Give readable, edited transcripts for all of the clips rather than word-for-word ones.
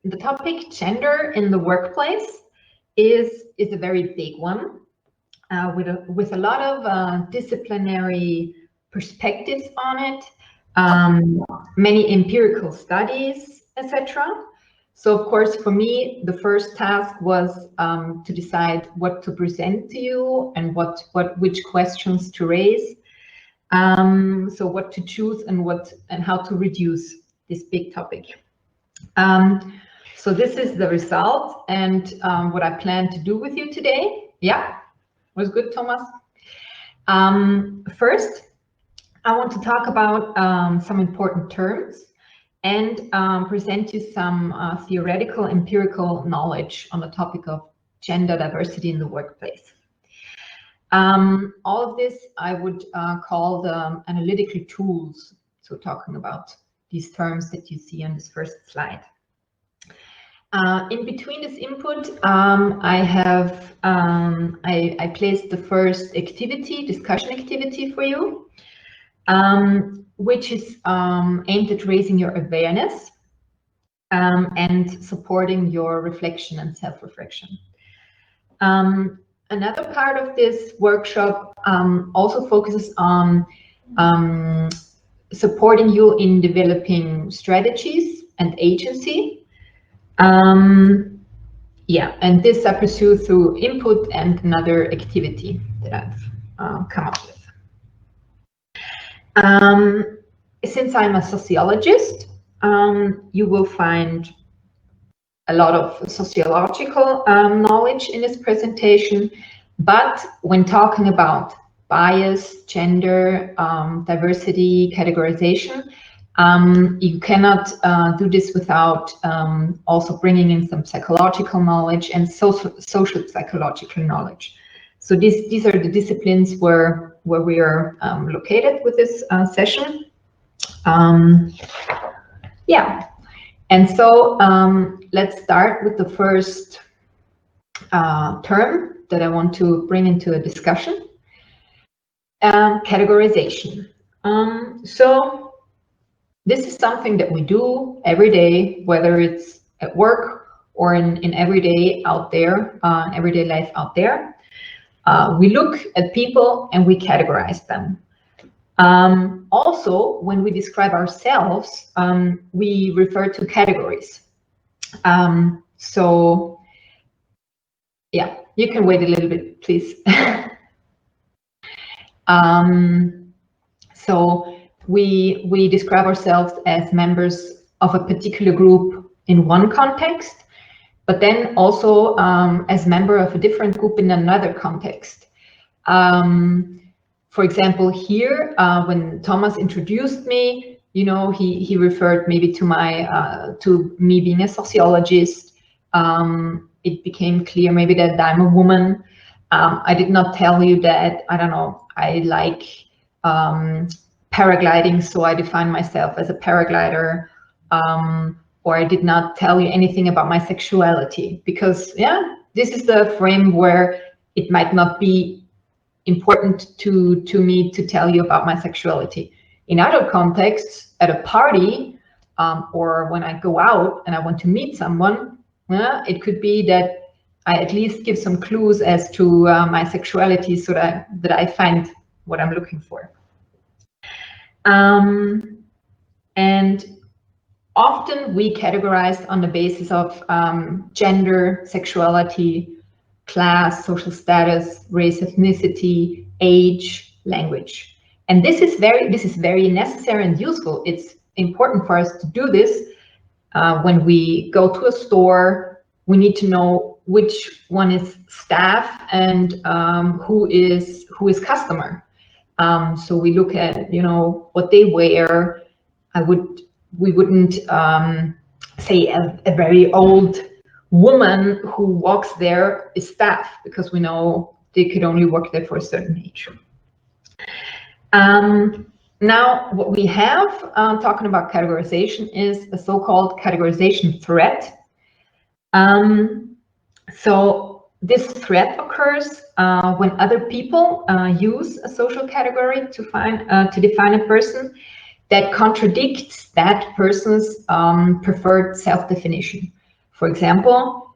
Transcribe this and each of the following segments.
the topic gender in the workplace is a very big one, with a lot of disciplinary perspectives on it, many empirical studies, etc. So of course, for me, the first task was to decide what to present to you and which questions to raise. So what to choose and how to reduce this big topic. So this is the result and what I plan to do with you today. Yeah, was good, Thomas. First, I want to talk about some important terms and present you some theoretical, empirical knowledge on the topic of gender diversity in the workplace. All of this I would call the analytical tools, so talking about these terms that you see on this first slide. In between this input, I placed the first discussion activity for you, which is aimed at raising your awareness and supporting your reflection and self-reflection. Another part of this workshop also focuses on supporting you in developing strategies and agency. Yeah, and this I pursue through input and another activity that I've come up with. Since I'm a sociologist, you will find a lot of sociological knowledge in this presentation, but when talking about bias, gender, diversity, categorization, you cannot do this without also bringing in some psychological knowledge and social psychological knowledge. So these are the disciplines where we are located with this session. Yeah, and so let's start with the first term that I want to bring into a discussion, categorization. So this is something that we do every day, whether it's at work or in everyday out there, everyday life out there. We look at people and we categorize them. Also, when we describe ourselves, we refer to categories. So, yeah, you can wait a little bit, please. So we describe ourselves as members of a particular group in one context, but then also as member of a different group in another context. For example, here, when Thomas introduced me, you know, he referred maybe to me being a sociologist. It became clear maybe that I'm a woman. I did not tell you that, I don't know, I like paragliding, so I define myself as a paraglider. Or I did not tell you anything about my sexuality, because yeah, this is the frame where it might not be important to me to tell you about my sexuality. In other contexts, at a party, or when I go out and I want to meet someone, it could be that I at least give some clues as to my sexuality, so that I find what I'm looking for. And often we categorize on the basis of gender, sexuality, class, social status, race, ethnicity, age, language. And this is very necessary and useful. It's important for us to do this. When we go to a store, we need to know which one is staff and who is customer. So we look at, you know, what they wear. We wouldn't say a very old woman who walks there is staff, because we know they could only work there for a certain age. Now, what we have, talking about categorization, is a so-called categorization threat. So this threat occurs when other people use a social category to define a person that contradicts that person's preferred self-definition. For example,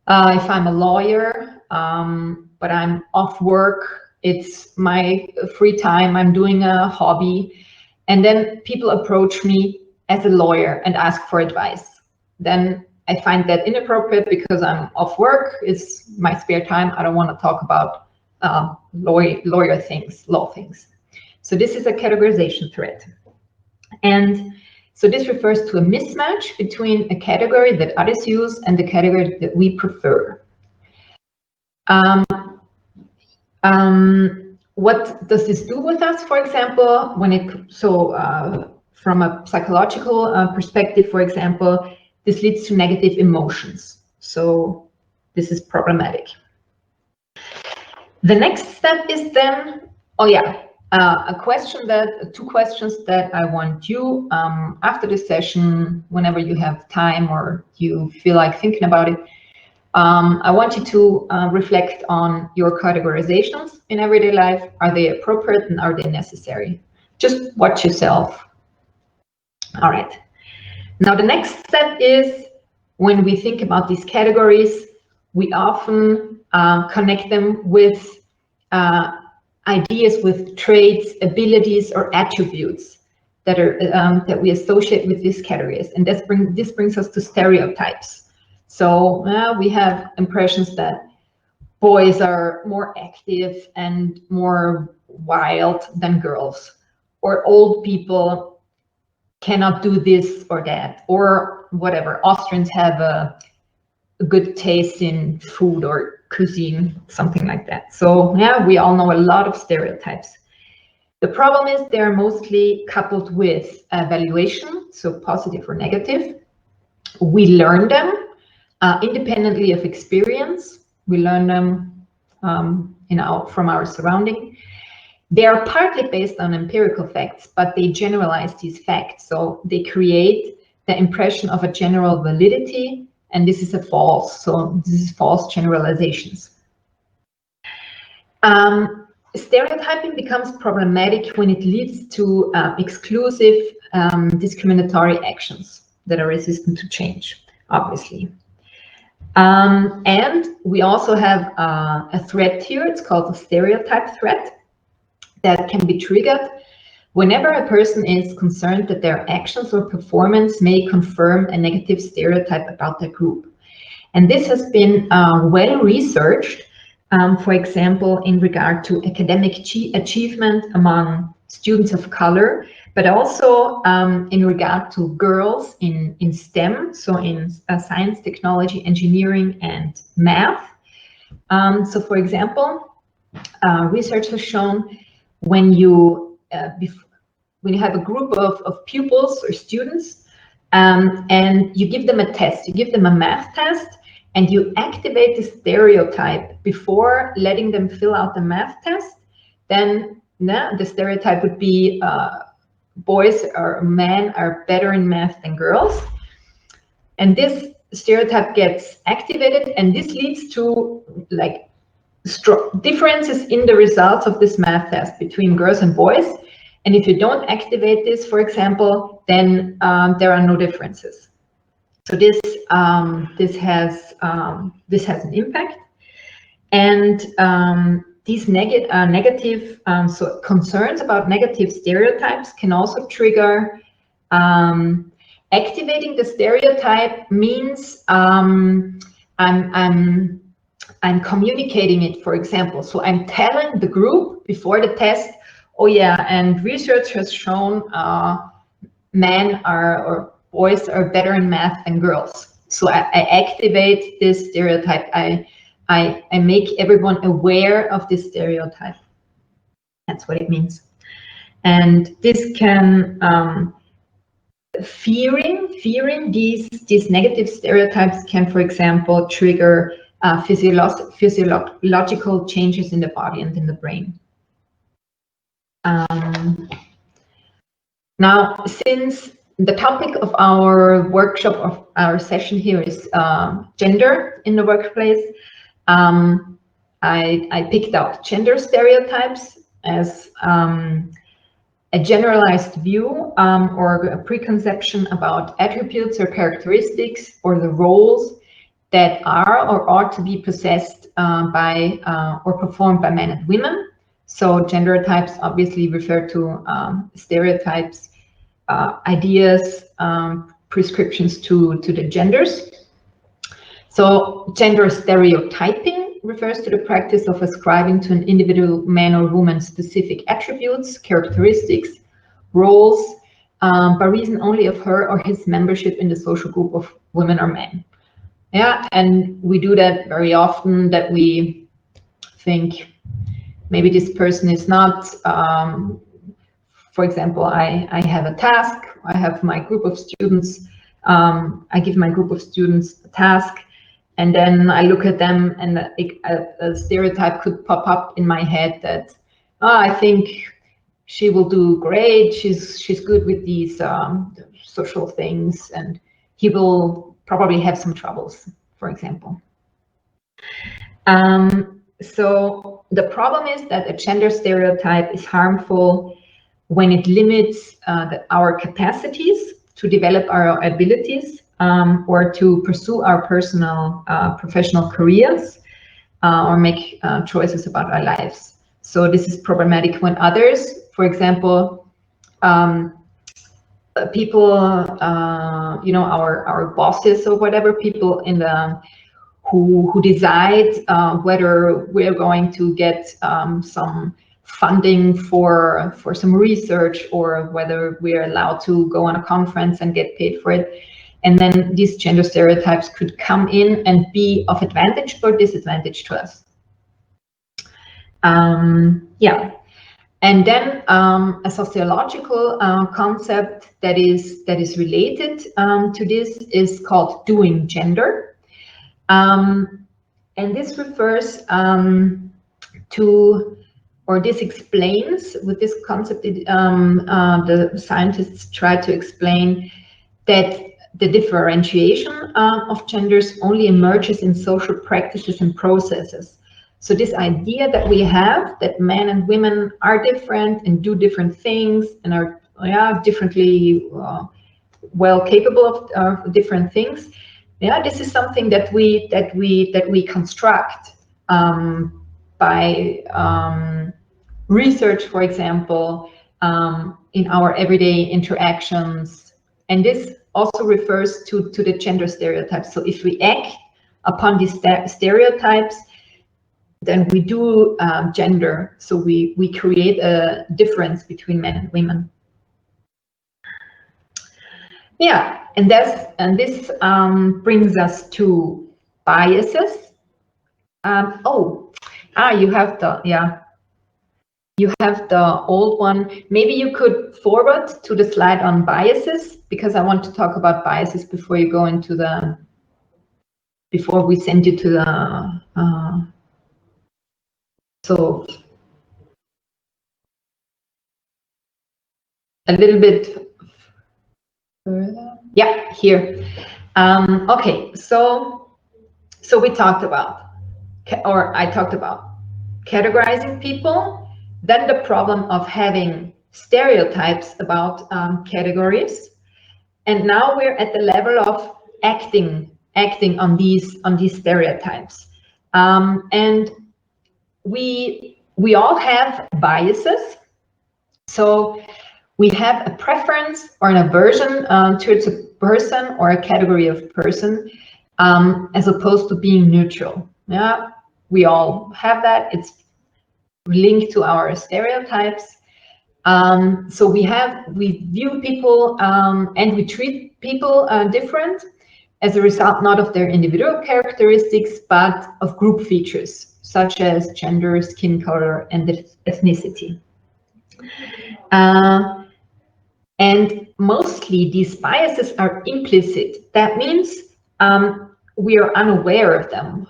if I'm a lawyer, but I'm off work, it's my free time, I'm doing a hobby, and then people approach me as a lawyer and ask for advice, then I find that inappropriate because I'm off work, it's my spare time, I don't want to talk about lawyer things, law things. So this is a categorization threat. And so this refers to a mismatch between a category that others use and the category that we prefer. What does this do with us, for example, from a psychological perspective, for example, this leads to negative emotions. So this is problematic. The next step is then, two questions that I want you, after this session, whenever you have time or you feel like thinking about it, I want you to reflect on your categorizations in everyday life. Are they appropriate and are they necessary? Just watch yourself. All right. Now, the next step is when we think about these categories, we often connect them with ideas, with traits, abilities, or attributes that are that we associate with these categories, and this brings us to stereotypes. So we have impressions that boys are more active and more wild than girls, or old people cannot do this or that, or whatever. Austrians have a good taste in food or cuisine, something like that. So yeah, we all know a lot of stereotypes. The problem is they're mostly coupled with evaluation, so positive or negative. We learn them independently of experience. We learn them from our surrounding. They are partly based on empirical facts, but they generalize these facts. So they create the impression of a general validity, and this is false generalizations. Stereotyping becomes problematic when it leads to exclusive discriminatory actions that are resistant to change, obviously. And we also have a threat here. It's called the stereotype threat that can be triggered whenever a person is concerned that their actions or performance may confirm a negative stereotype about their group. And this has been well researched, for example, in regard to academic achievement among students of color, but also in regard to girls in STEM, so in science, technology, engineering, and math. So for example, research has shown when you have a group of pupils or students and you give them a test, you give them a math test, and you activate the stereotype before letting them fill out the math test, then the stereotype would be boys or men are better in math than girls. And this stereotype gets activated, and this leads to like differences in the results of this math test between girls and boys. And if you don't activate this, for example, then there are no differences. So this has an impact, and these negative so concerns about negative stereotypes can also trigger activating the stereotype means I'm communicating it, for example. So I'm telling the group before the test, oh yeah, and research has shown men or boys are better in math than girls. So I activate this stereotype. I make everyone aware of this stereotype. That's what it means. And this can fearing these negative stereotypes can, for example, trigger physiological changes in the body and in the brain. Now, since the topic of our workshop, of our session here is gender in the workplace, I picked out gender stereotypes as a generalized view or a preconception about attributes or characteristics or the roles that are or ought to be possessed by or performed by men and women. So gender types obviously refer to stereotypes, ideas, prescriptions to the genders. So gender stereotyping refers to the practice of ascribing to an individual man or woman specific attributes, characteristics, roles, by reason only of her or his membership in the social group of women or men. Yeah, and we do that very often, that we think maybe this person is not, for example, I have a task, I have my group of students, I give my group of students a task, and then I look at them and a stereotype could pop up in my head that, oh, I think she will do great, she's good with these social things, and he will probably have some troubles, for example. So the problem is that a gender stereotype is harmful when it limits our capacities to develop our abilities or to pursue our personal professional careers or make choices about our lives. So this is problematic when others, for example, people, you know, our bosses or whatever, people in the who decide whether we're going to get some funding for some research, or whether we're allowed to go on a conference and get paid for it. And then these gender stereotypes could come in and be of advantage or disadvantage to us. Yeah. And then a sociological concept that is related to this is called doing gender. And this refers to, or this explains, with this concept, the scientists try to explain that the differentiation of genders only emerges in social practices and processes. So this idea that we have that men and women are different and do different things and are differently well capable of different things. Yeah, this is something that we construct by research, for example, in our everyday interactions, and this also refers to the gender stereotypes. So if we act upon these stereotypes, then we do gender. So we create a difference between men and women. Yeah, and this brings us to biases. You have the old one. Maybe you could forward to the slide on biases, because I want to talk about biases before you go into before we send you to the so a little bit further. Yeah, here. Okay, so we talked about, or I talked about categorizing people, then the problem of having stereotypes about categories, and now we're at the level of acting on these stereotypes, and we all have biases. So we have a preference or an aversion towards a person or a category of person, as opposed to being neutral. Yeah, we all have that. It's linked to our stereotypes. So we view people and we treat people different as a result, not of their individual characteristics, but of group features such as gender, skin color, and ethnicity. And mostly these biases are implicit. That means we are unaware of them.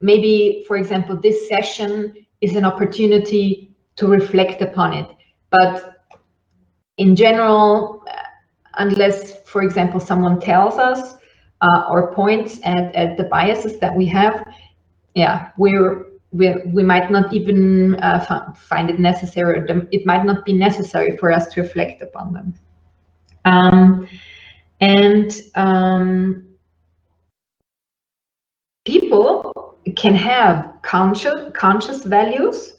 Maybe, for example, this session is an opportunity to reflect upon it. But in general, unless, for example, someone tells us or points at the biases that we have, yeah, we're we might not even find it necessary. It might not be necessary for us to reflect upon them. People can have conscious values.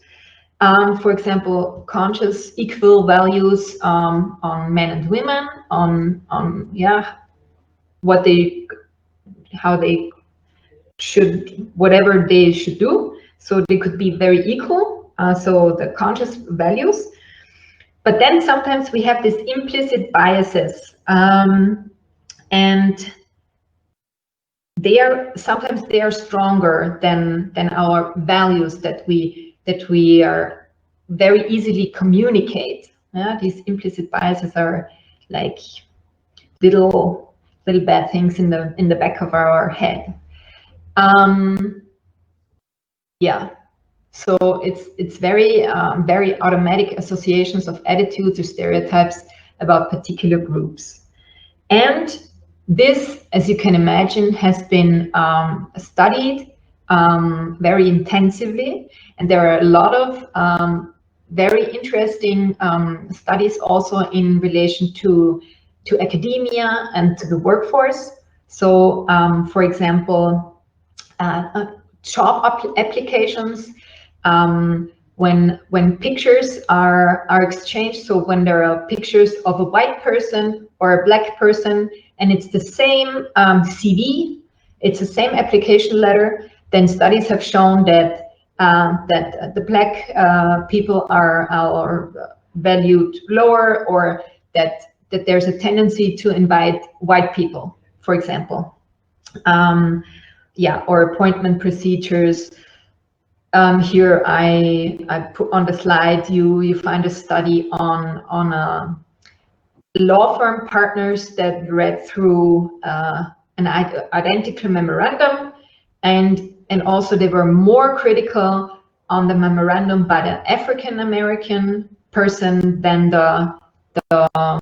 For example, conscious equal values on men and women, on how they should, whatever they should do. So they could be very equal. So the conscious values. But then sometimes we have these implicit biases, and sometimes they are stronger than our values that we are very easily communicate. These implicit biases are like little bad things in the back of our head. So it's very automatic associations of attitudes or stereotypes about particular groups. And this, as you can imagine, has been studied very intensively, and there are a lot of very interesting studies also in relation to academia and to the workforce. So, for example, job applications, when pictures are exchanged, so when there are pictures of a white person or a black person, and it's the same CV, it's the same application letter, then studies have shown that the black people are valued lower, or that there's a tendency to invite white people, for example. Or appointment procedures. Here I put on the slide, you find a study on law firm partners that read through an identical memorandum, and also they were more critical on the memorandum by the African American person than the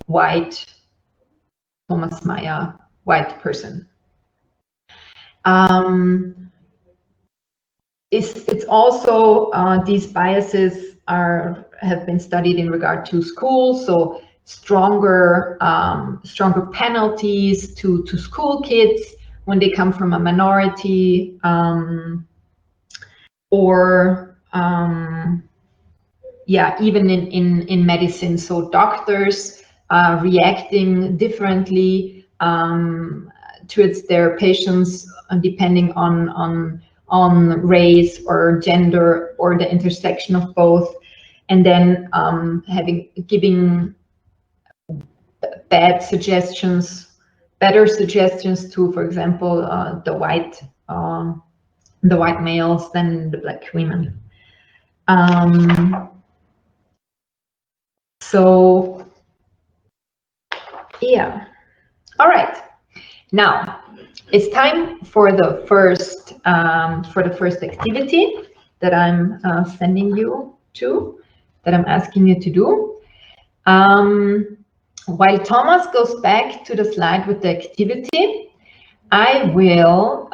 white Thomas Meyer white person. It's also these biases have been studied in regard to schools, so stronger penalties to school kids when they come from a minority, or even in medicine, so doctors reacting differently towards their patients depending on race or gender or the intersection of both, and then giving better suggestions to, for example, the white males than the black women. So yeah, all right. Now it's time for the first activity that I'm sending you to, that I'm asking you to do. While Thomas goes back to the slide with the activity, I will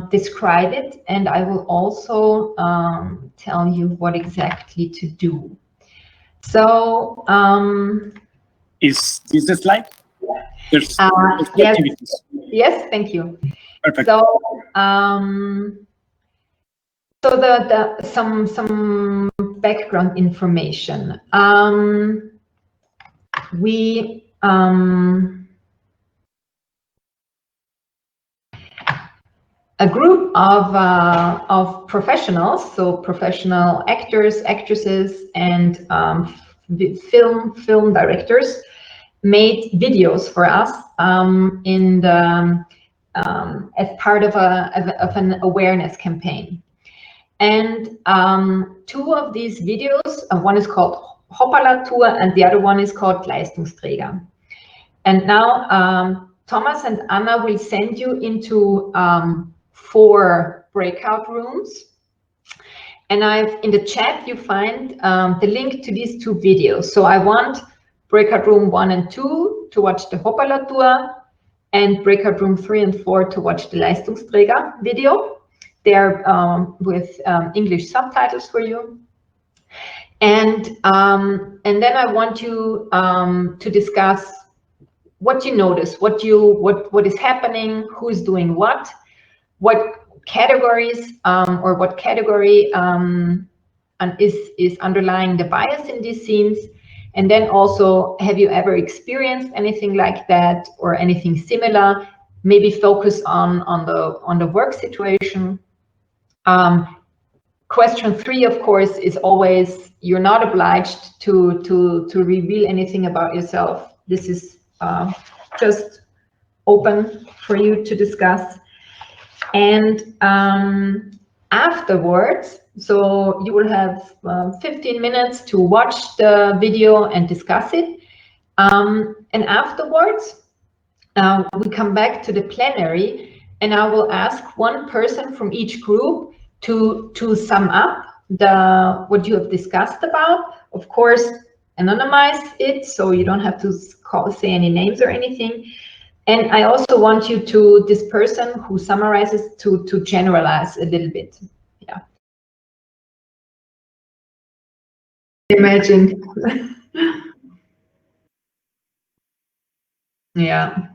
describe it, and I will also tell you what exactly to do. So is this the slide? There's yes. activities. Yes, thank you. Perfect. So some background information. A group of professionals, so professional actors, actresses, and film directors, made videos for us as part of an awareness campaign. And two of these videos, one is called Hoppala Tour and the other one is called Leistungsträger. And now Thomas and Anna will send you into 4 breakout rooms. And in the chat you find the link to these 2 videos. So I want breakout room 1 and 2 to watch the Hoppala Tour, and breakout room 3 and 4 to watch the Leistungsträger video. They're with English subtitles for you. And then I want you to discuss what you notice, what is happening, who's doing what categories or what category is underlying the bias in these scenes. And then also, have you ever experienced anything like that or anything similar? Maybe focus on the work situation. Question 3, of course, is always, you're not obliged to reveal anything about yourself. This is just open for you to discuss. And afterwards, so you will have 15 minutes to watch the video and discuss it. And afterwards, we come back to the plenary, and I will ask one person from each group to sum up what you have discussed about. Of course, anonymize it, so you don't have to say any names or anything. And I also want you this person who summarizes to generalize a little bit. Yeah. Imagine. Yeah.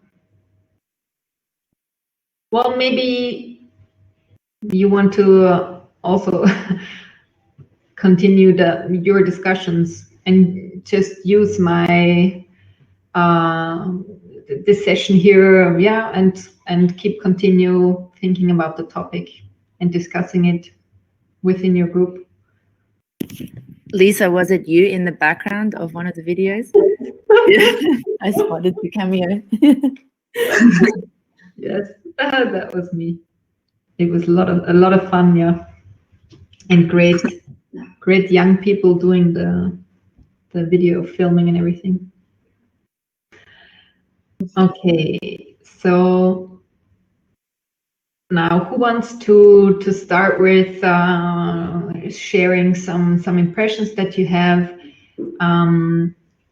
Well, maybe you want to also continue your discussions and just use my this session here, yeah, and continue thinking about the topic and discussing it within your group. Lisa, was it you in the background of one of the videos? I spotted the cameo. Yes, that was me. It was a lot of fun, yeah, and great young people doing the video filming and everything. Okay, so now who wants to start with sharing some impressions that you have?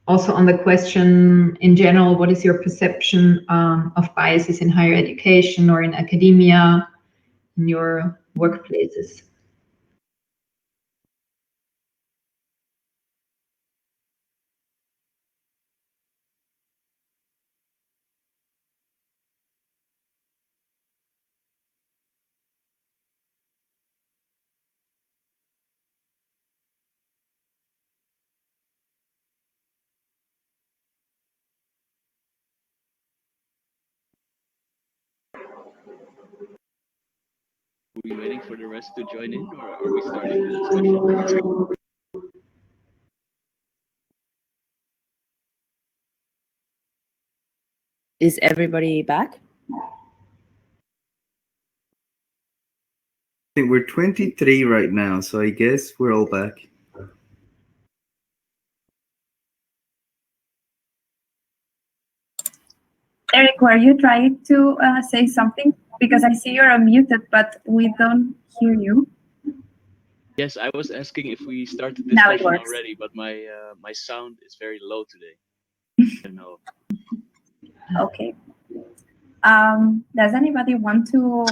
Also on the question in general, what is your perception of biases in higher education or in academia, in your workplaces? Are we waiting for the rest to join in, or are we starting the discussion? Is everybody back? I think we're 23 right now, so I guess we're all back. Eric, were you trying to say something? Because I see you're unmuted, but we don't hear you. Yes, I was asking if we started the Now it discussion works. already, but my my sound is very low today. I don't know. Okay. Does anybody want to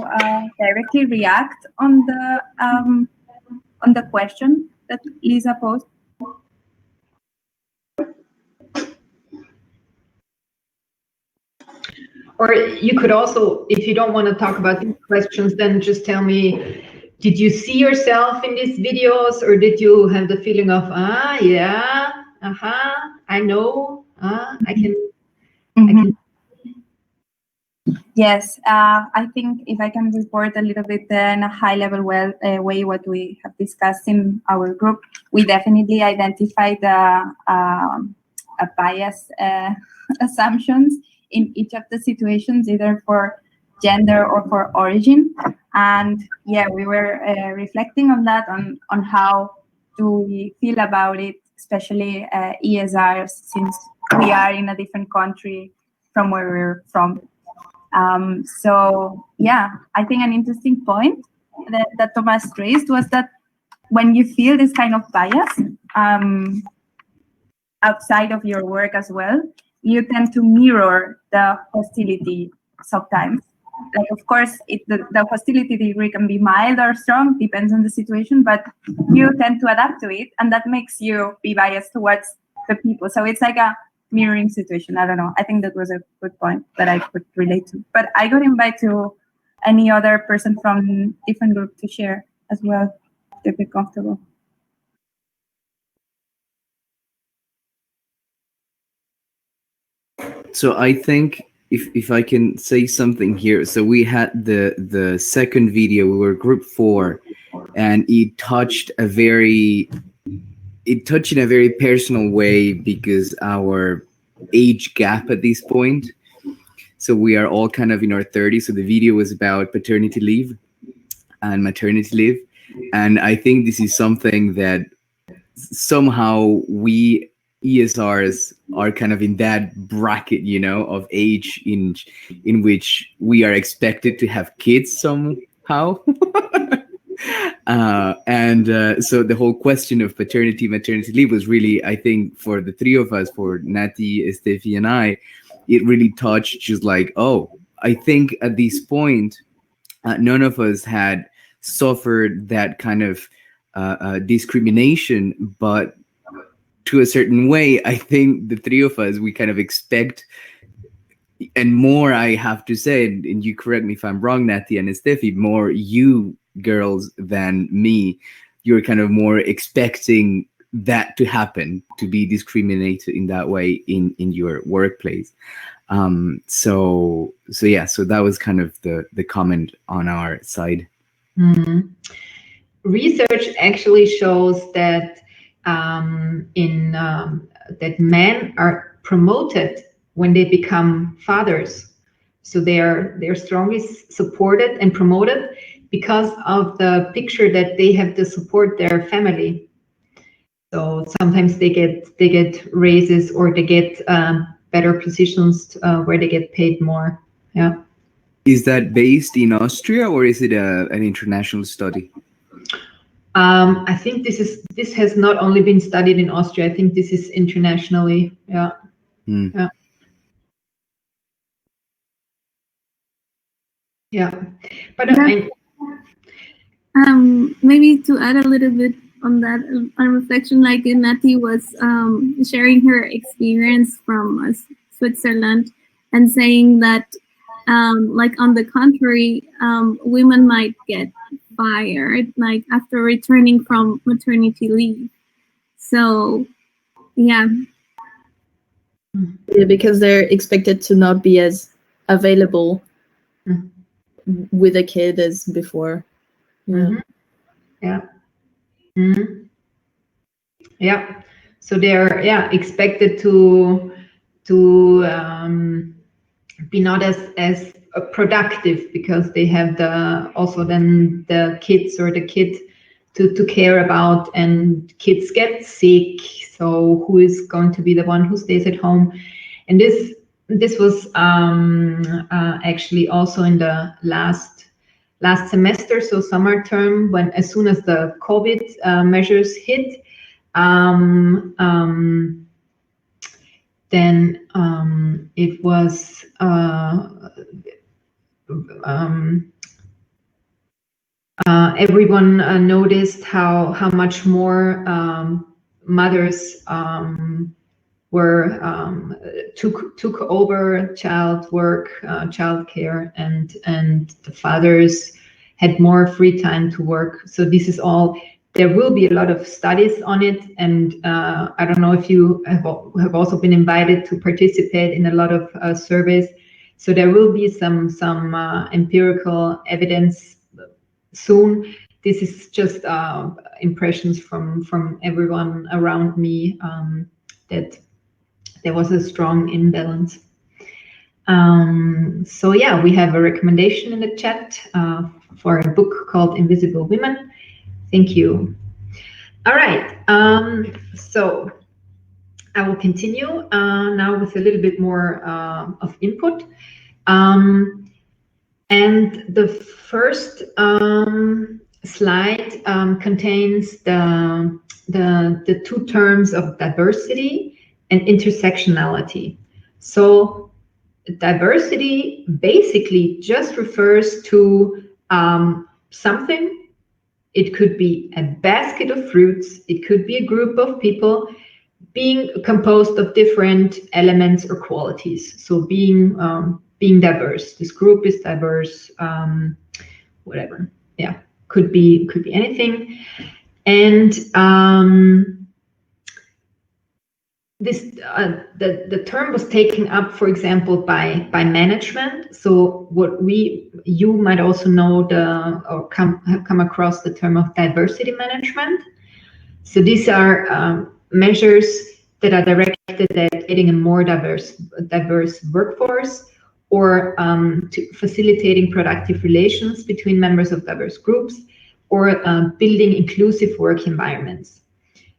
directly react on the question that Lisa posed? Or you could also, if you don't want to talk about these questions, then just tell me, did you see yourself in these videos, or did you have the feeling of, yeah, I know, I can. Yes, I think if I can report a little bit in a high-level way what we have discussed in our group, we definitely identified a bias assumptions in each of the situations, either for gender or for origin. And yeah, we were reflecting on that, on how do we feel about it, especially ESRs, since we are in a different country from where we're from. So yeah, I think an interesting point that Thomas raised was that when you feel this kind of bias outside of your work as well, you tend to mirror the hostility sometimes. like, of course, the hostility degree can be mild or strong, depends on the situation, but you tend to adapt to it, and that makes you be biased towards the people. So it's like a mirroring situation. I don't know. I think that was a good point that I could relate to. But I could invite to any other person from different group to share as well, to be comfortable. So I think if I can say something here, so we had the second video, we were group 4, and it touched in a very personal way because our age gap at this point. So we are all kind of in our 30s. So the video was about paternity leave and maternity leave. And I think this is something that somehow we ESRs are kind of in that bracket, you know, of age in which we are expected to have kids somehow. So the whole question of maternity leave was really, I think, for the three of us, for Nati, Steffi, and I, it really touched just like, oh, I think at this point, none of us had suffered that kind of discrimination, but to a certain way, I think the three of us, we kind of expect, and more, I have to say, and you correct me if I'm wrong, Nati and Steffi, more you girls than me, you're kind of more expecting that to happen, to be discriminated in that way in your workplace. So that was kind of the comment on our side. Mm-hmm. Research actually shows that that men are promoted when they become fathers. So they're strongly supported and promoted because of the picture that they have to support their family. So sometimes they get raises, or they get better positions where they get paid more. Yeah. Is that based in Austria, or is it an international study? I think this has not only been studied in Austria. I think this is internationally. Yeah. Mm. Yeah. Yeah. But maybe to add a little bit on that, on reflection, like Nati was sharing her experience from Switzerland and saying that, like, on the contrary, women might get fired, like, after returning from maternity leave. So, yeah. Yeah, because they're expected to not be as available with a kid as before. Yeah. Mm-hmm. Yeah. Mm-hmm. Yeah. So they're expected to be not as productive, because they have also then the kids or the kid to care about, and kids get sick. So who is going to be the one who stays at home? And this was actually also in the last semester, so summer term, when as soon as the COVID measures hit, then it was everyone noticed how much more mothers took over child work, child care, and the fathers had more free time to work. So this is all. There will be a lot of studies on it, and I don't know if you have also been invited to participate in a lot of surveys. So there will be some empirical evidence soon. This is just impressions from everyone around me, that there was a strong imbalance. So yeah, we have a recommendation in the chat for a book called Invisible Women. Thank you. All right, so I will continue now with a little bit more of input. And the first slide contains the two terms of diversity and intersectionality. So diversity basically just refers to something. It could be a basket of fruits. It could be a group of people being composed of different elements or qualities. So being diverse. This group is diverse. Whatever. Yeah, could be anything. And the term was taken up, for example, by management. So you might also know or come across the term of diversity management. So these are measures that are directed at getting a more diverse workforce, or to facilitating productive relations between members of diverse groups, or building inclusive work environments.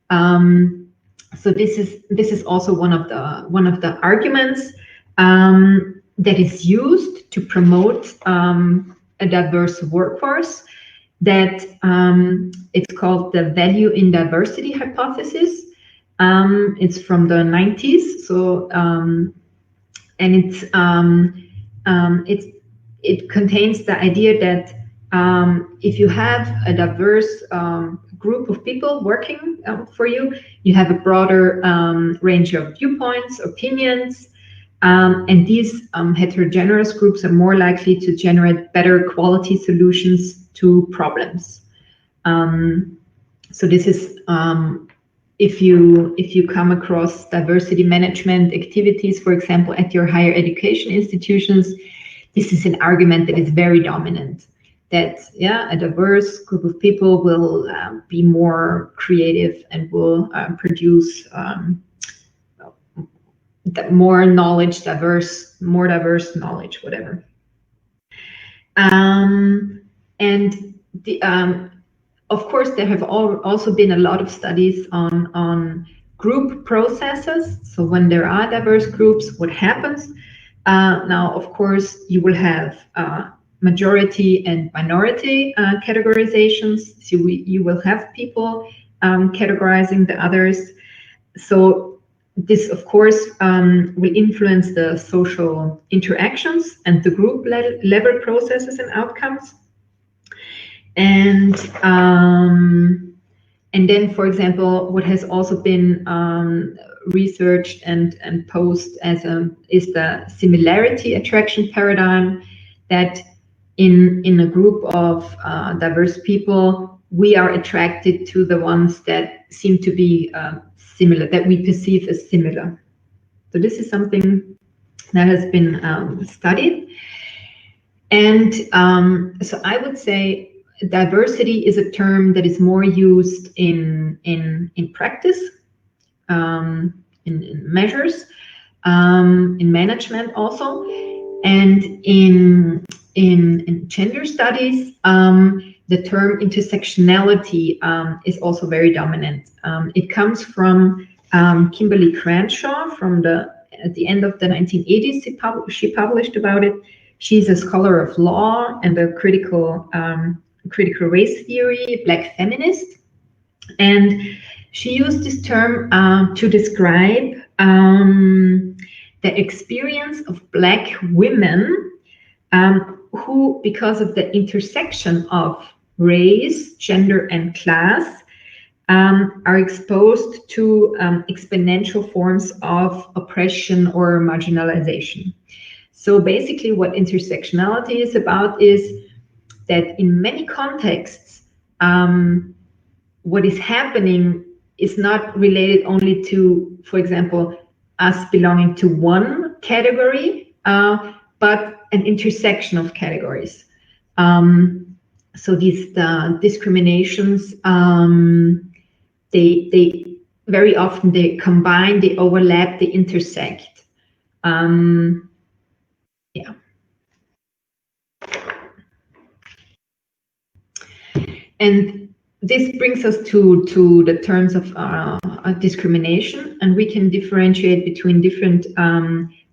So this is also one of the arguments that is used to promote a diverse workforce. That it's called the value in diversity hypothesis. It's from the 90s. So and it contains the idea that if you have a diverse group of people working for you, you have a broader range of viewpoints, opinions, and these heterogeneous groups are more likely to generate better quality solutions to problems. So this is if you come across diversity management activities, for example, at your higher education institutions, this is an argument that is very dominant. That a diverse group of people will be more creative and will produce more diverse knowledge, whatever. And of course, there have also been a lot of studies on group processes. So when there are diverse groups, what happens? Now, of course, you will have majority and minority categorizations. So you will have people categorizing the others. So this, of course, will influence the social interactions and the group level processes and outcomes. And then, for example, what has also been researched and posed is the similarity attraction paradigm, that in a group of diverse people, we are attracted to the ones that seem to be similar, that we perceive as similar. So this is something that has been studied. And so I would say diversity is a term that is more used in practice, in measures, in management also, and in gender studies. The term intersectionality is also very dominant. It comes from Kimberly Crenshaw at the end of the 1980s. She published about it. She's a scholar of law and a critical race theory, Black feminist, and she used this term to describe the experience of Black women who, because of the intersection of race, gender, and class, are exposed to exponential forms of oppression or marginalization. So basically what intersectionality is about is that in many contexts, what is happening is not related only to, for example, us belonging to one category, but an intersection of categories. So these discriminations, they very often they combine, they overlap, they intersect. Yeah. And this brings us to the terms of discrimination, and we can differentiate between different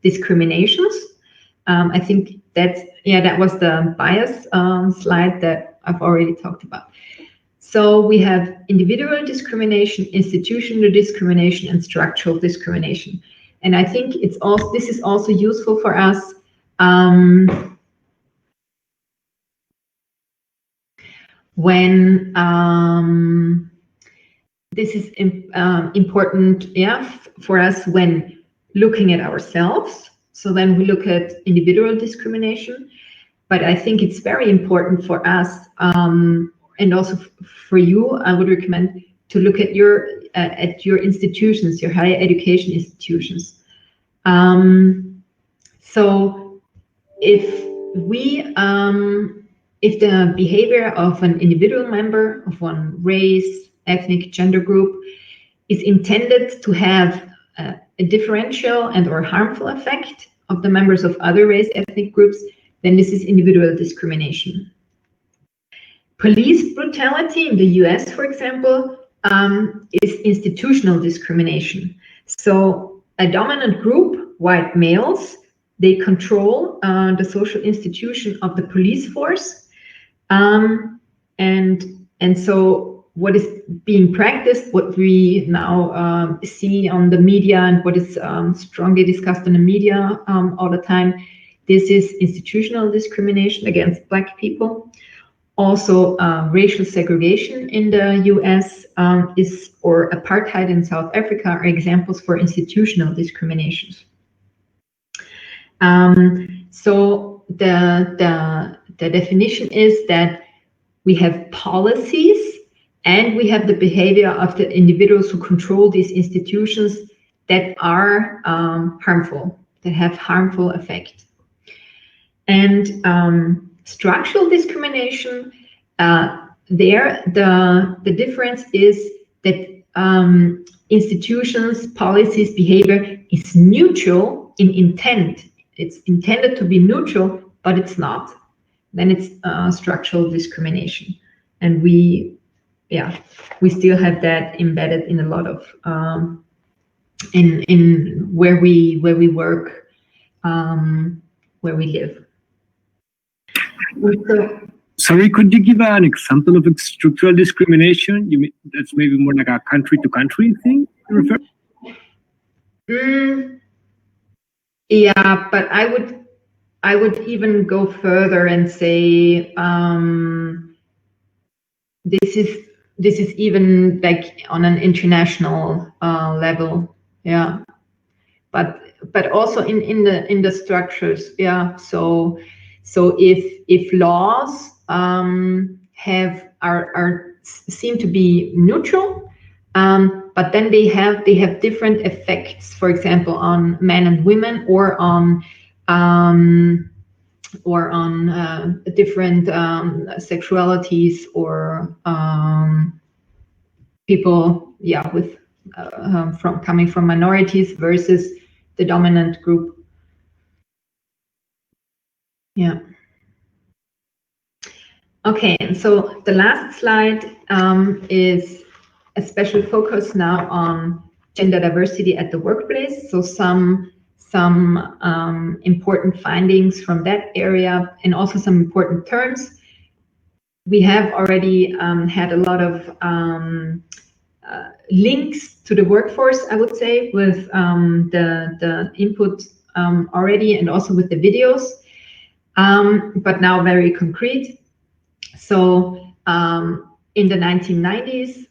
discriminations. I think that was the bias slide that I've already talked about. So we have individual discrimination, institutional discrimination, and structural discrimination. And I think this is also useful for us when this is important, for us when looking at ourselves. So then we look at individual discrimination, but I think it's very important for us, and also for you, I would recommend to look at your institutions, your higher education institutions. So if the behavior of an individual member of one race, ethnic, gender group is intended to have a differential and or harmful effect of the members of other race, ethnic groups, then this is individual discrimination. Police brutality in the US, for example, is institutional discrimination. So a dominant group, white males, they control the social institution of the police force. And so what is being practiced, what we now see on the media and what is strongly discussed in the media all the time, this is institutional discrimination against Black people. Also, racial segregation in the US or apartheid in South Africa are examples for institutional discrimination. So the definition is that we have policies and we have the behavior of the individuals who control these institutions that are harmful, that have harmful effect. And structural discrimination, there the difference is that institutions, policies, behavior is neutral in intent. It's intended to be neutral, but it's not. Then it's structural discrimination, and we still have that embedded in a lot of in where we work, where we live. Sorry, could you give an example of structural discrimination? You mean that's maybe more like a country-to-country thing? Yeah, but I would even go further and say this is even like on an international level, yeah. But also in the structures, yeah. So if laws seem to be neutral, but then they have different effects, for example, on men and women, or on different sexualities, or people, with coming from minorities versus the dominant group. Yeah. Okay, and so the last slide is a special focus now on gender diversity at the workplace. So some important findings from that area, and also some important terms. We have already had a lot of links to the workforce, I would say, with the input already, and also with the videos, but now very concrete. So in the 1990s,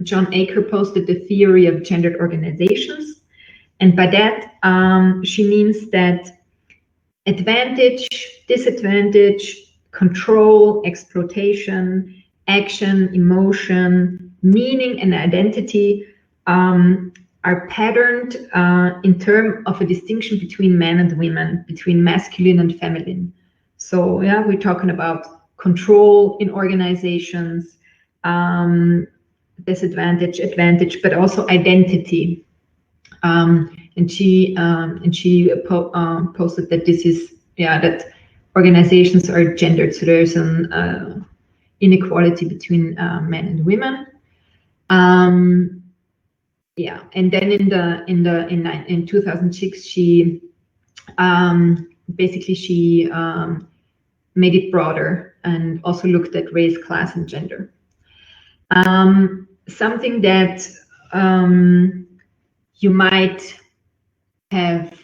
John Aker posted the theory of gendered organizations. And by that, she means that advantage, disadvantage, control, exploitation, action, emotion, meaning, and identity are patterned in terms of a distinction between men and women, between masculine and feminine. So yeah, we're talking about control in organizations, disadvantage, advantage, but also identity. And she posted that this is, that organizations are gendered, so there's an inequality between men and women. And then in 2006, she made it broader and also looked at race, class, and gender. Something that you might have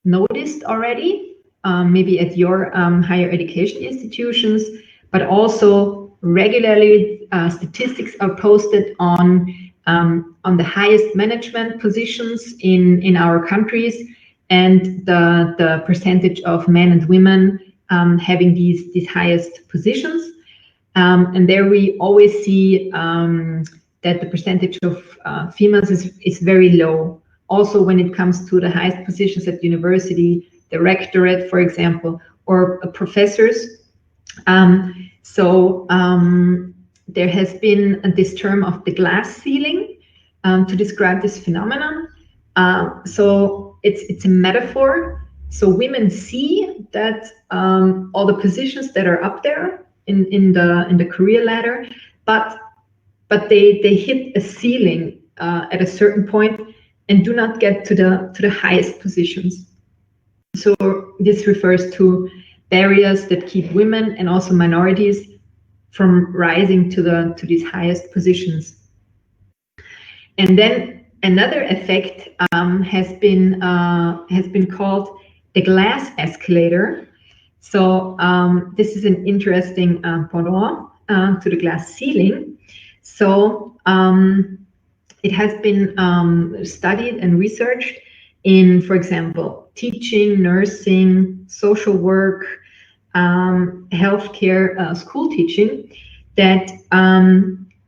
noticed already, maybe at your higher education institutions, but also regularly statistics are posted on the highest management positions in our countries, and the percentage of men and women having these highest positions. And there we always see that the percentage of females is very low. Also, when it comes to the highest positions at university, the rectorate, for example, or professors. There has been this term of the glass ceiling to describe this phenomenon. So it's a metaphor. So women see that all the positions that are up there in the career ladder, but they hit a ceiling at a certain point and do not get to the highest positions. So this refers to barriers that keep women and also minorities from rising to these highest positions. And then another effect has been called the glass escalator. So this is an interesting pendant to the glass ceiling. So it has been studied and researched in, for example, teaching, nursing, social work, healthcare, school teaching, that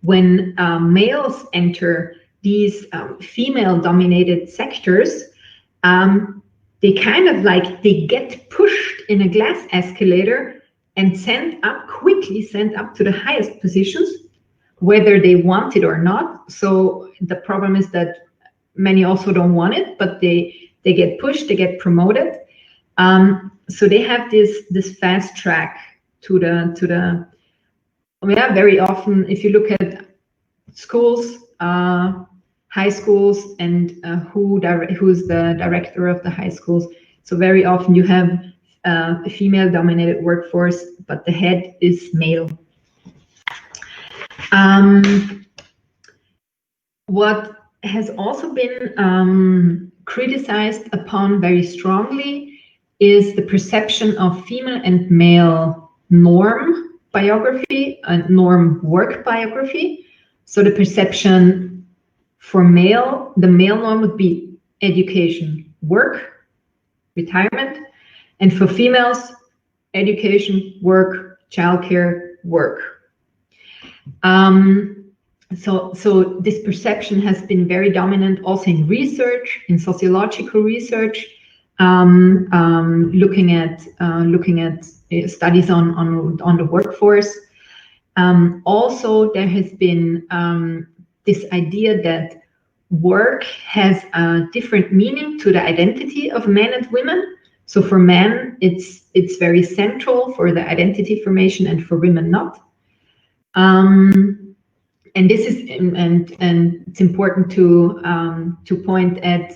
when males enter these female-dominated sectors, they kind of they get pushed in a glass escalator and sent up to the highest positions, whether they want it or not. So the problem is that many also don't want it, but they get pushed, they get promoted. So they have this fast track to the. Very often, if you look at schools, high schools, and who's the director of the high schools. So very often you have a female-dominated workforce, but the head is male. What has also been criticized upon very strongly is the perception of female and male norm biography and norm work biography. So the perception for male, the male norm would be education, work, retirement, and for females, education, work, childcare, work. So this perception has been very dominant also in research, in sociological research, looking at studies on the workforce. Also, there has been this idea that work has a different meaning to the identity of men and women. So for men, it's very central for the identity formation, and for women not. And this is and it's important to point at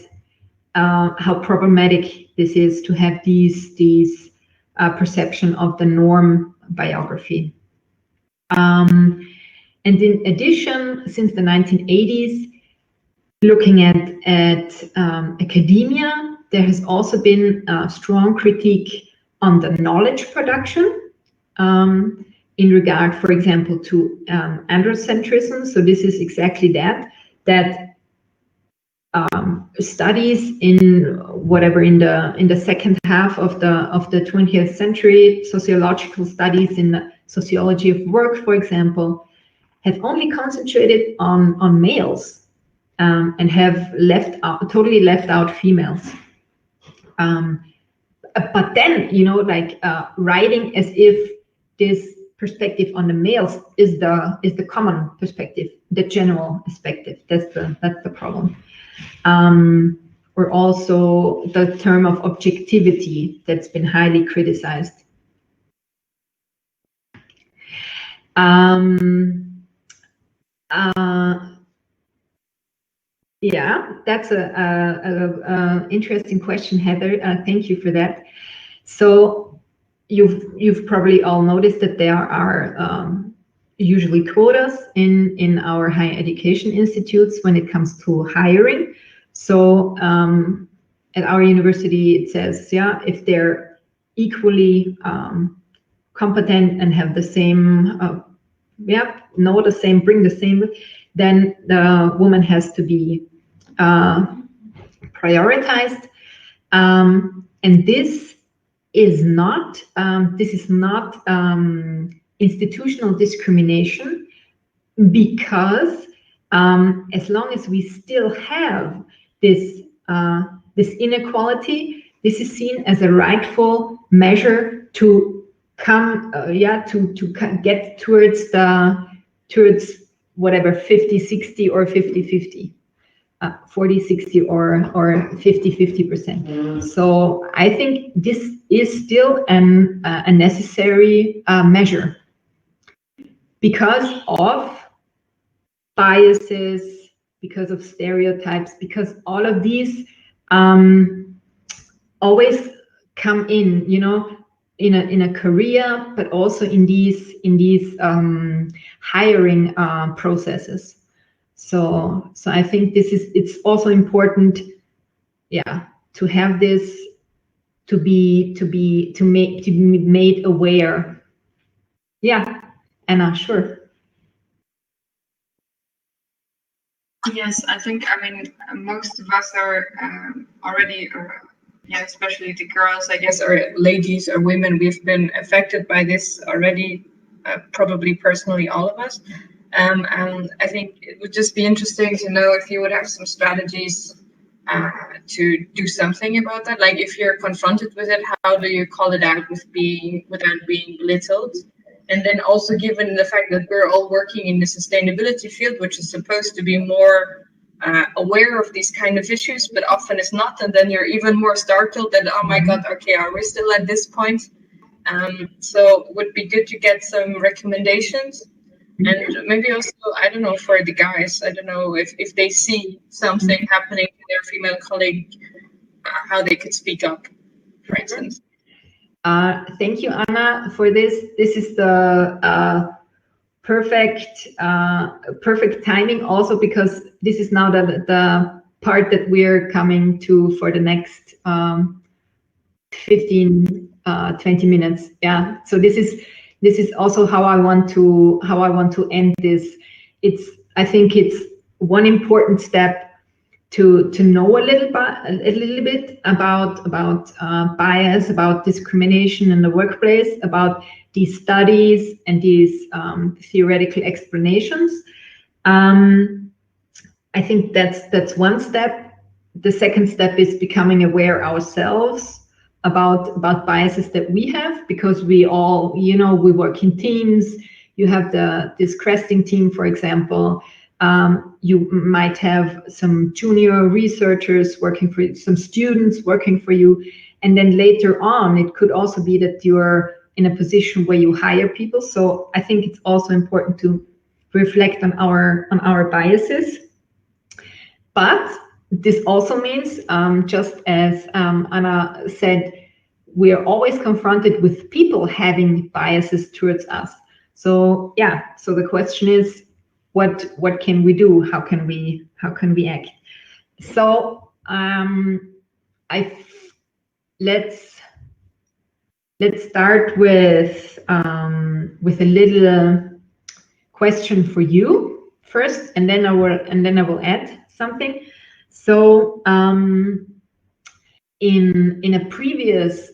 how problematic this is to have these perception of the norm biography. And in addition, since the 1980s, looking at academia, there has also been a strong critique on the knowledge production in regard, for example, to androcentrism. So this is exactly that studies in the second half of the 20th century, sociological studies in the sociology of work, for example, have only concentrated on males and have totally left out females. But then, writing as if this perspective on the males is the common perspective, the general perspective. That's the problem. Or also the term of objectivity that's been highly criticized. Yeah, that's a interesting question, Heather. Thank you for that. So you've probably all noticed that there are usually quotas in our higher education institutes when it comes to hiring. So at our university, it says, yeah, if they're equally competent and have the same, bring the same, then the woman has to be prioritized. And this is not institutional discrimination, because as long as we still have this inequality, this is seen as a rightful measure to come, to get towards whatever 50-60 or 50-50. 40-60 or 50-50%. So I think this is still a necessary measure because of biases, because of stereotypes, because all of these always come in, in a career, but also in these hiring processes. So I think it's also important, to have this, to be made aware. Yeah, Anna, sure. Yes, I think, most of us are already, especially the girls, I guess, or ladies or women, we've been affected by this already, probably personally, all of us. And I think it would just be interesting to know if you would have some strategies to do something about that. Like, if you're confronted with it, how do you call it out without being belittled? And then also, given the fact that we're all working in the sustainability field, which is supposed to be more aware of these kind of issues, but often it's not, and then you're even more startled that, oh my God, okay, are we still at this point? So it would be good to get some recommendations. And maybe also, I don't know, for the guys, I don't know if they see something happening to their female colleague, how they could speak up, for instance. Thank you, Anna, for this. This is the perfect timing, also because this is now the part that we're coming to for the next 15, 20 minutes. Yeah. So this is also how I want to end this. I think it's one important step to know a little bit about bias, about discrimination in the workplace, about these studies and these theoretical explanations. I think that's one step. The second step is becoming aware ourselves about biases that we have, because we all, we work in teams. You have this cresting team, for example. You might have some junior researchers working for you, some students working for you, and then later on, it could also be that you're in a position where you hire people. So I think it's also important to reflect on our biases. But this also means, just as Anna said, we are always confronted with people having biases towards us. So so the question is, what can we do? How can we act? So let's start with a little question for you first, and then I will add something. So in a previous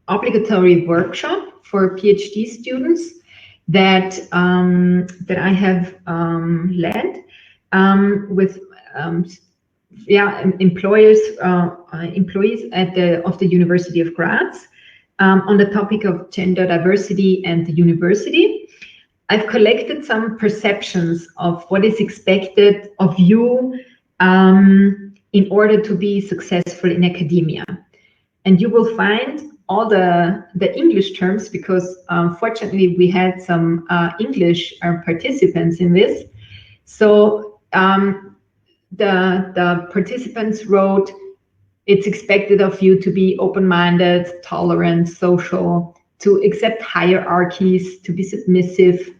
obligatory workshop for PhD students that I have led with employees of the University of Graz on the topic of gender diversity and the university. I've collected some perceptions of what is expected of you in order to be successful in academia. And you will find all the English terms, because fortunately we had some English participants in this. So the participants wrote, it's expected of you to be open-minded, tolerant, social, to accept hierarchies, to be submissive,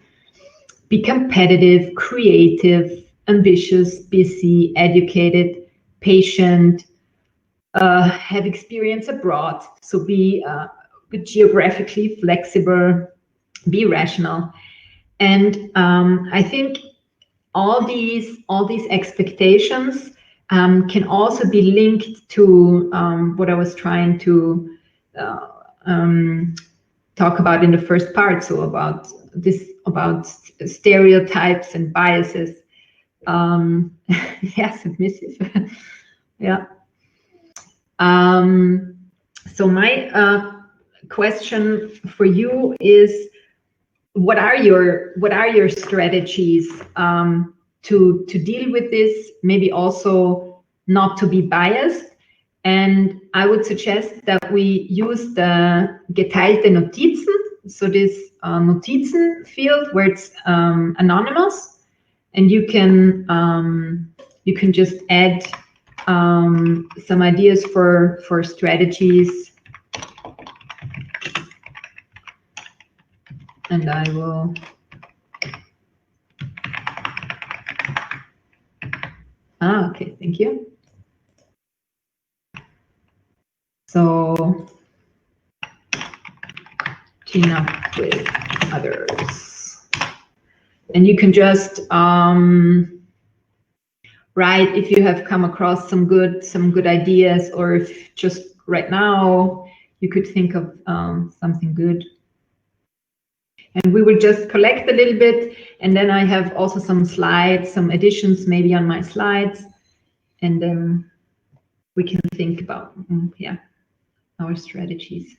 be competitive, creative, ambitious, busy, educated, patient, have experience abroad. So be geographically flexible, be rational. And I think all these expectations can also be linked to what I was trying to talk about in the first part. So about stereotypes and biases. Yeah, submissive. Yeah. So my question for you is, what are your strategies to deal with this? Maybe also not to be biased. And I would suggest that we use the geteilte Notizen, so this Notizen field where it's anonymous, and you can just add some ideas for strategies. And I will. Okay, thank you. So, team up with others. And you can just write if you have come across some good ideas, or if just right now you could think of something good. And we will just collect a little bit, and then I have also some slides, some additions maybe on my slides, and then we can think about yeah, our strategies.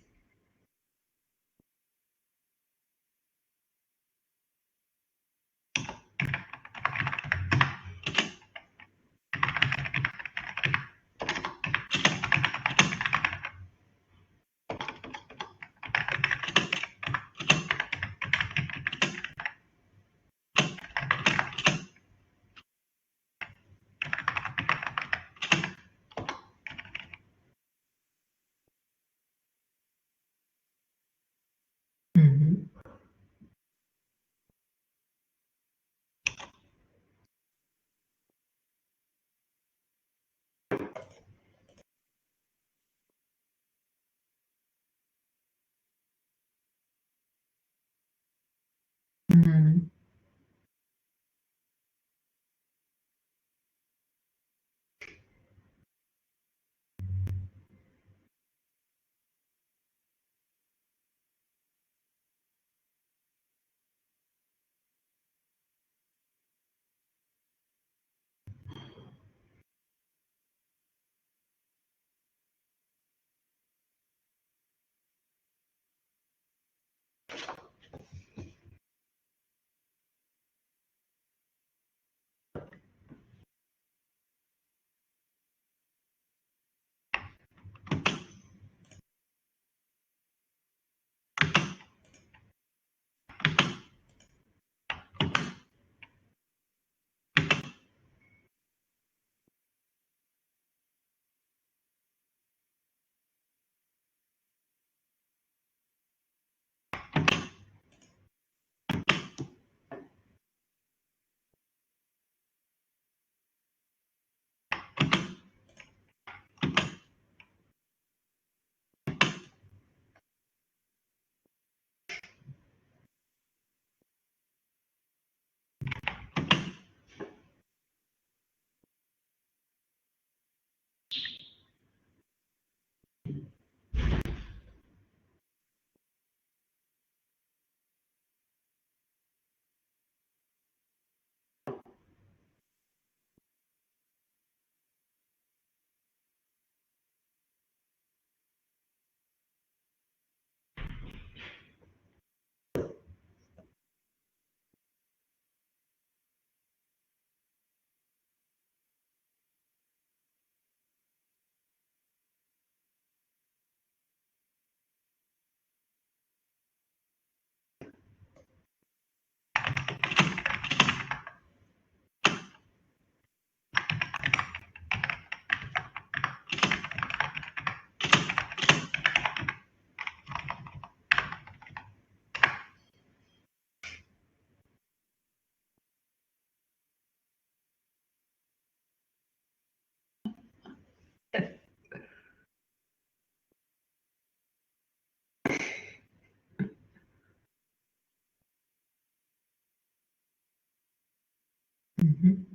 Mhm.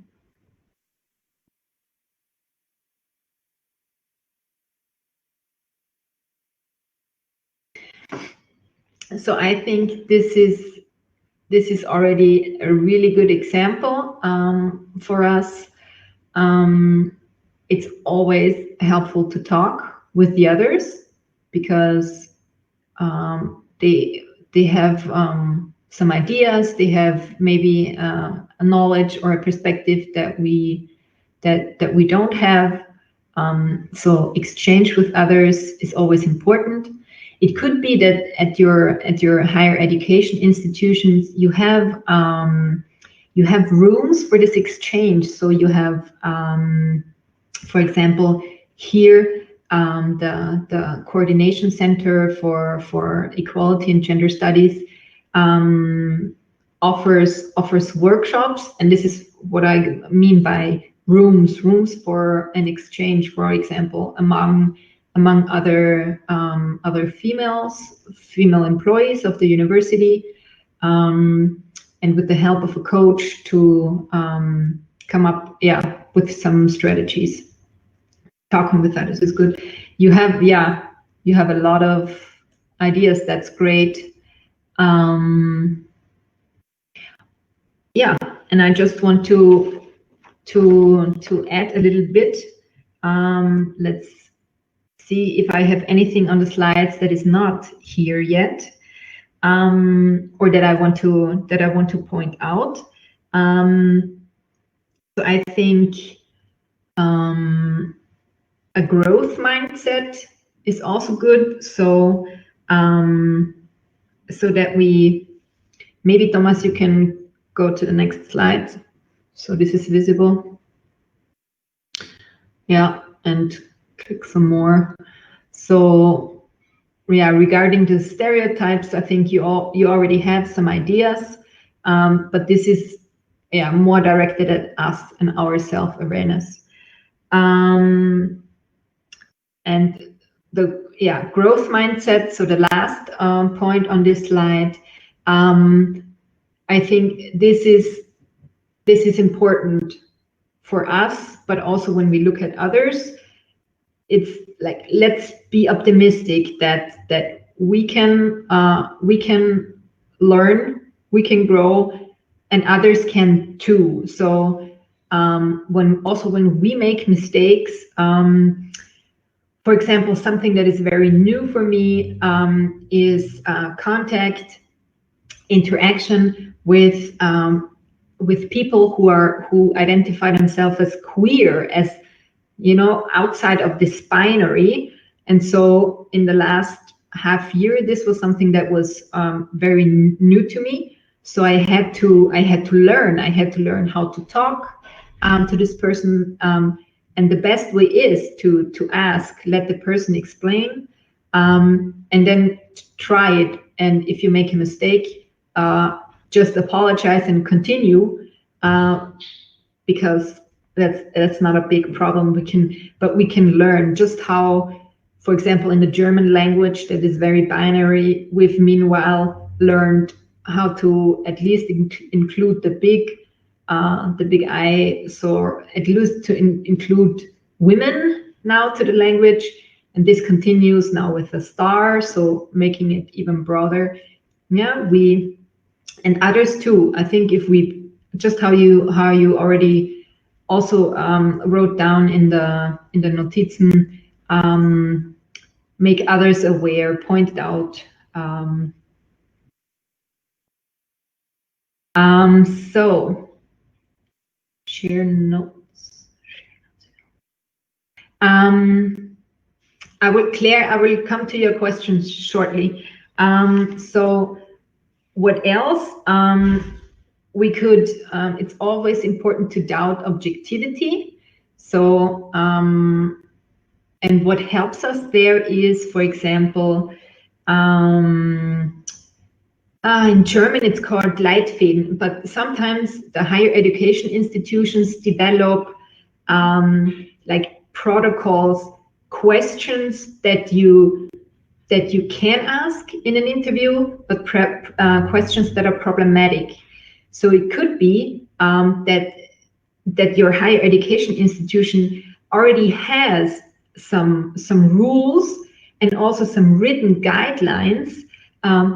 So I think this is already a really good example for us. It's always helpful to talk with the others because they have some ideas, they have maybe a knowledge or a perspective that we don't have. So exchange with others is always important. It could be that at your higher education institutions you have rooms for this exchange. So you have, for example, here the Coordination Center for Equality and Gender Studies offers workshops, and this is what I mean by rooms for an exchange, for example, among other female employees of the university, and with the help of a coach to come up with some strategies. Talking with others is good. You have a lot of ideas. That's great. And I just want to add a little bit. Let's see if I have anything on the slides that is not here yet, or that I want to point out. So I think a growth mindset is also good. So so that maybe Thomas, you can go to the next slide. So this is visible. Yeah, and click some more. So yeah, regarding the stereotypes, I think you already have some ideas, but this is more directed at us and our self-awareness. And the growth mindset. So the last point on this slide, I think this is important for us, but also when we look at others, it's like, let's be optimistic that we can learn, we can grow, and others can too. So when we make mistakes, for example, something that is very new for me is contact, interaction with people who identify themselves as queer, as outside of this binary. And so in the last half year, this was something that was very new to me. So I had to learn how to talk to this person. And the best way is to ask, let the person explain, and then try it. And if you make a mistake, just apologize and continue, because that's not a big problem. We can learn just how, for example, in the German language that is very binary, we've meanwhile learned how to at least include the big I, so at least to include women now to the language, and this continues now with a star, so making it even broader. We and others too. I think if we just how you already also wrote down in the Notizen, make others aware, point it out. So share notes. Claire, I will come to your questions shortly. So what else? We could, it's always important to doubt objectivity. So, and what helps us there is, for example, in German, it's called Leitfäden, but sometimes the higher education institutions develop like protocols, questions that you can ask in an interview, but questions that are problematic. So it could be that that your higher education institution already has some rules and also some written guidelines.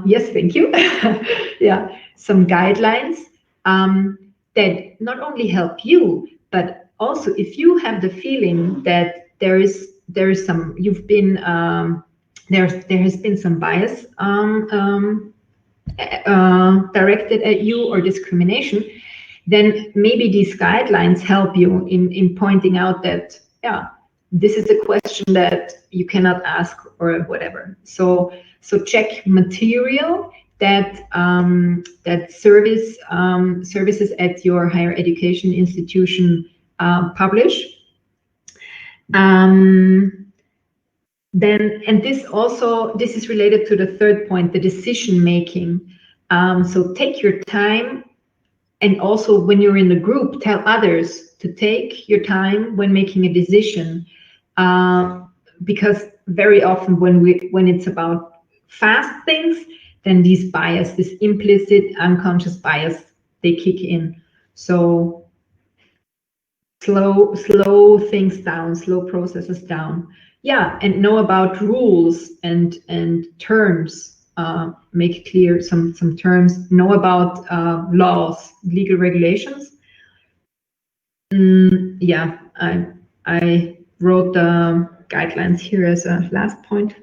Yes, thank you. Yeah, some guidelines that not only help you, but also if you have the feeling that there is some, you've been there has been some bias directed at you or discrimination, then maybe these guidelines help you in pointing out that, yeah, this is a question that you cannot ask or whatever. So check material that that services at your higher education institution publish. Then, and this is related to the third point, the decision making. So take your time, and also when you're in the group, tell others to take your time when making a decision, because very often when it's about fast things, then these bias, this implicit unconscious bias, they kick in. So slow things down, slow processes down. Yeah, and know about rules and terms. Make clear some terms. Know about laws, legal regulations. Yeah, I wrote the guidelines here as a last point.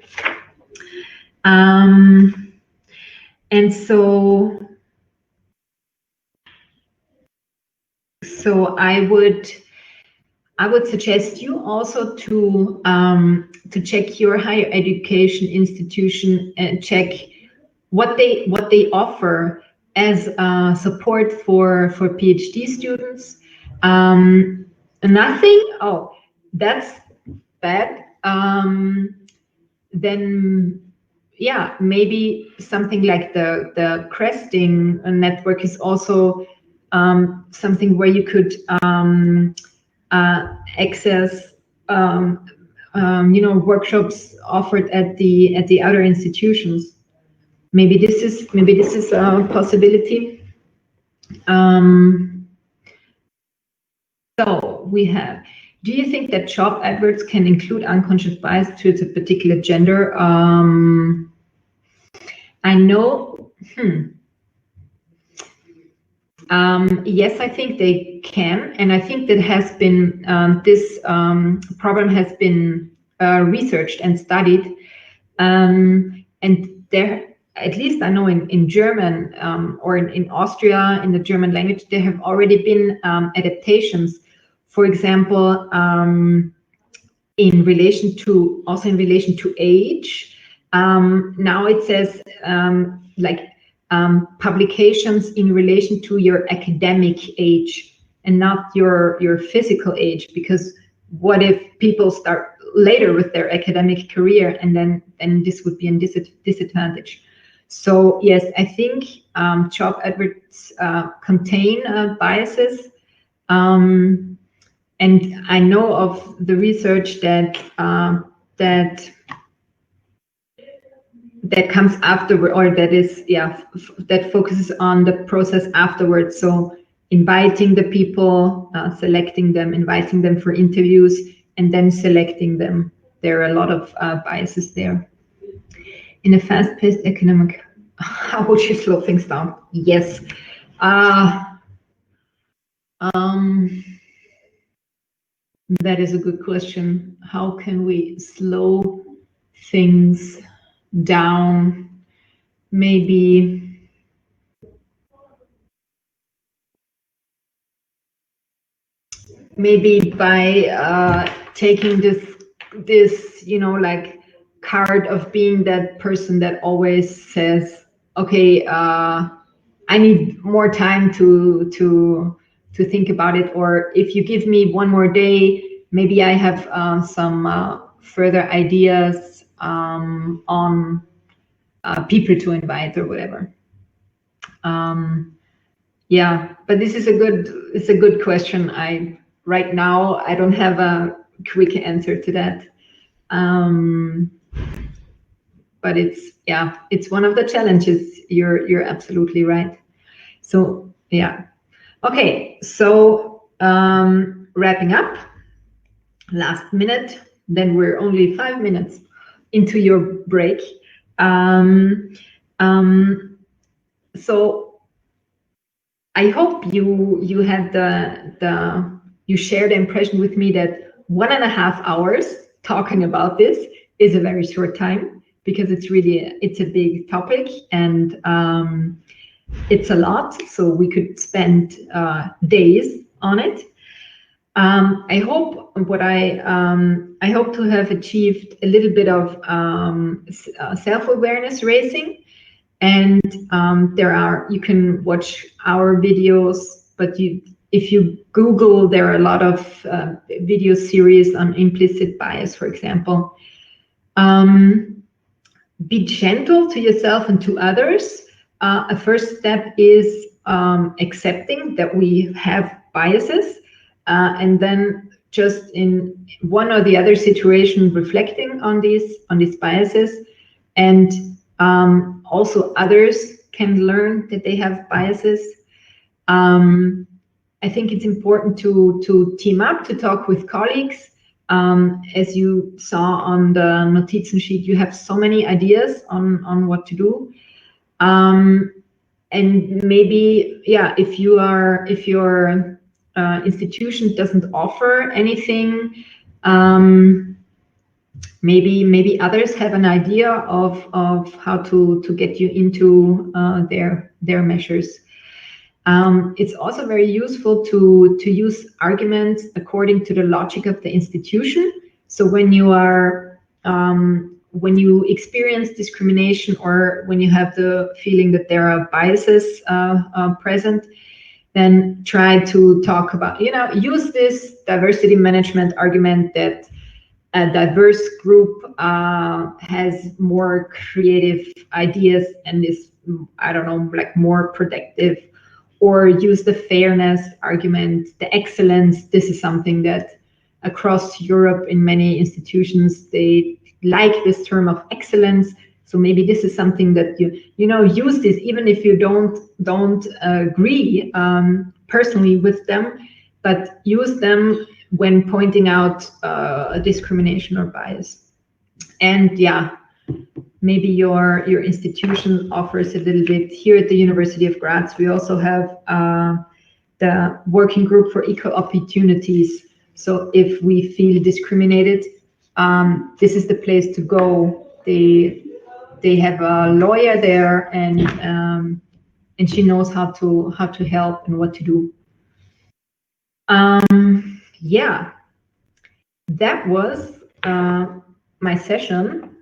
And so I would suggest you also to check your higher education institution and check what they offer as support for PhD students. Nothing. Oh, that's bad. Then yeah, maybe something like the Cresting network is also something where you could access workshops offered at the other institutions. Maybe this is a possibility. So we have, do you think that job adverts can include unconscious bias towards a particular gender? I know. Yes, I think they can, and I think that has been this problem has been researched and studied, and there, at least I know in German or in Austria, in the German language, there have already been adaptations. For example, in relation to age. Now it says publications in relation to your academic age and not your physical age, because what if people start later with their academic career, and then this would be a disadvantage. So yes, I think job adverts contain biases, and I know of the research that comes afterward, or that focuses on the process afterwards. So inviting the people, selecting them, inviting them for interviews, and then selecting them. There are a lot of biases there. In a fast-paced economic, how would you slow things down? Yes. That is a good question. How can we slow things down? Maybe by taking this card of being that person that always says, okay, I need more time to think about it, or if you give me one more day, maybe I have some further ideas on people to invite or whatever. Yeah, but this is a good question. Right now I don't have a quick answer to that. But it's one of the challenges. You're absolutely right. So yeah. Okay, so wrapping up, last minute, then we're only 5 minutes into your break. So I hope you had you shared the impression with me that 1.5 hours talking about this is a very short time, because it's a big topic, and it's a lot, so we could spend days on it. I hope I hope to have achieved a little bit of self-awareness raising, and you can watch our videos, but if you Google, there are a lot of video series on implicit bias, for example. Be gentle to yourself and to others. A first step is accepting that we have biases, and then just in one or the other situation, reflecting on these biases, and also others can learn that they have biases. I think it's important to team up, to talk with colleagues. As you saw on the Notizen sheet, you have so many ideas on what to do. And maybe, yeah, if your institution doesn't offer anything, maybe others have an idea of how to get you into their measures. It's also very useful to use arguments according to the logic of the institution. So when you experience discrimination, or when you have the feeling that there are biases present, then try to talk about, use this diversity management argument that a diverse group has more creative ideas and is, I don't know, like more productive, or use the fairness argument, the excellence. This is something that across Europe in many institutions, they like this term of excellence. So maybe this is something that you use this, even if you don't agree personally with them, but use them when pointing out a discrimination or bias. And yeah, maybe your institution offers a little bit. Here at the University of Graz, we also have the working group for equal opportunities. So if we feel discriminated, this is the place to go. They have a lawyer there, and she knows how to help and what to do. Yeah, that was my session.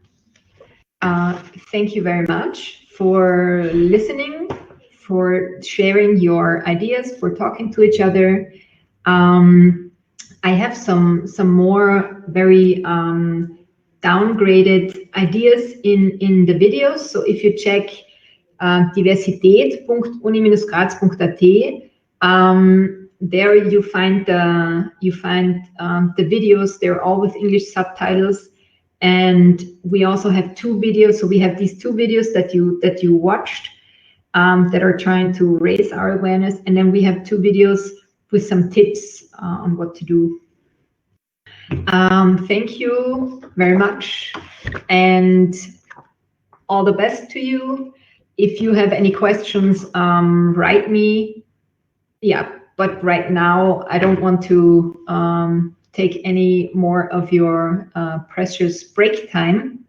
Thank you very much for listening, for sharing your ideas, for talking to each other. I have some more very downgraded ideas in the videos. So if you check diversität.uni-graz.at, there you find the videos. They're all with English subtitles, and we also have 2 videos. So we have these 2 videos that you watched that are trying to raise our awareness, and then we have 2 videos with some tips on what to do. Thank you very much, and all the best to you. If you have any questions, write me. Yeah, but right now I don't want to take any more of your precious break time.